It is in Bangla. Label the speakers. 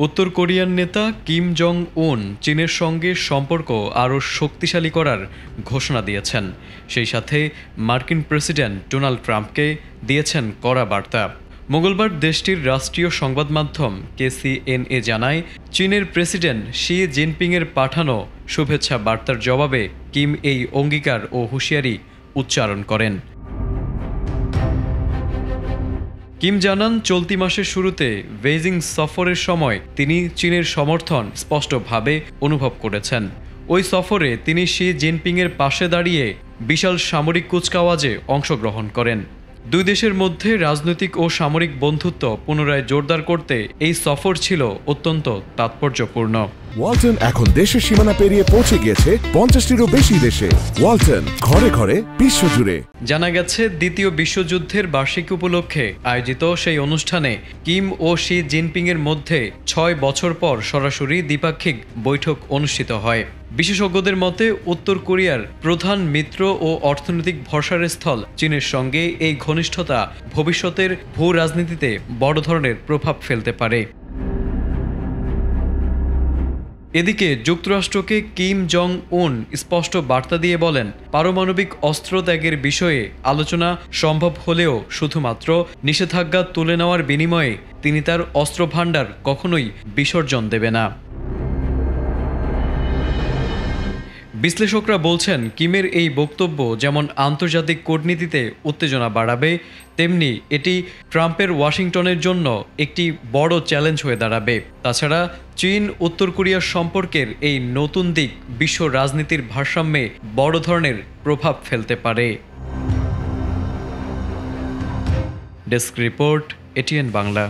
Speaker 1: উত্তর কোরিয়ার নেতা কিম জং উন চীনের সঙ্গে সম্পর্ক আরও শক্তিশালী করার ঘোষণা দিয়েছেন। সেই সাথে মার্কিন প্রেসিডেন্ট ডোনাল্ড ট্রাম্পকে দিয়েছেন কড়া বার্তা। মঙ্গলবার দেশটির রাষ্ট্রীয় সংবাদ মাধ্যম KCNA জানায়, চীনের প্রেসিডেন্ট শি জিনপিংয়ের পাঠানো শুভেচ্ছা বার্তার জবাবে কিম এই অঙ্গীকার ও হুঁশিয়ারি উচ্চারণ করেন। কিম জানান, চলতি মাসের শুরুতে বেইজিং সফরের সময় তিনি চীনের সমর্থন স্পষ্টভাবে অনুভব করেছেন। ওই সফরে তিনি শি জিনপিংয়ের পাশে দাঁড়িয়ে বিশাল সামরিক কুচকাওয়াজে অংশগ্রহণ করেন। দুই দেশের মধ্যে রাজনৈতিক ও সামরিক বন্ধুত্ব পুনরায় জোরদার করতে এই সফর ছিল অত্যন্ত তাৎপর্যপূর্ণ।
Speaker 2: ওয়ালটন এখন দেশের সীমানা পেরিয়ে পৌঁছে গিয়েছে 50টিরও বেশি দেশে। ওয়ালটন, ঘরে ঘরে বিশ্বজুড়ে।
Speaker 1: জানা গেছে, দ্বিতীয় বিশ্বযুদ্ধের বার্ষিকী উপলক্ষে আয়োজিত সেই অনুষ্ঠানে কিম ও শি জিনপিংয়ের মধ্যে 6 বছর পর সরাসরি দ্বিপাক্ষিক বৈঠক অনুষ্ঠিত হয়। বিশেষজ্ঞদের মতে, উত্তর কোরিয়ার প্রধান মিত্র ও অর্থনৈতিক ভরসার স্থল চীনের সঙ্গে এই ঘনিষ্ঠতা ভবিষ্যতের ভূ রাজনীতিতে বড় ধরনের প্রভাব ফেলতে পারে। এদিকে যুক্তরাষ্ট্রকে কিম জং উন স্পষ্ট বার্তা দিয়ে বলেন, পারমাণবিক অস্ত্র ত্যাগের বিষয়ে আলোচনা সম্ভব হলেও শুধুমাত্র নিষেধাজ্ঞা তুলে নেওয়ার বিনিময়ে তিনি তার অস্ত্র ভাণ্ডার কখনোই বিসর্জন দেবে না। বিশ্লেষকরা বলছেন, কিমের এই বক্তব্য যেমন আন্তর্জাতিক কূটনীতিতে উত্তেজনা বাড়াবে, তেমনি এটি ট্রাম্পের ওয়াশিংটনের জন্য একটি বড় চ্যালেঞ্জ হয়ে দাঁড়াবে। তাছাড়া চীন উত্তর কোরিয়ার সম্পর্কের এই নতুন দিক বিশ্ব রাজনীতির ভারসাম্যে বড় ধরনের প্রভাব ফেলতে পারে। Desk report, ATN Bangla.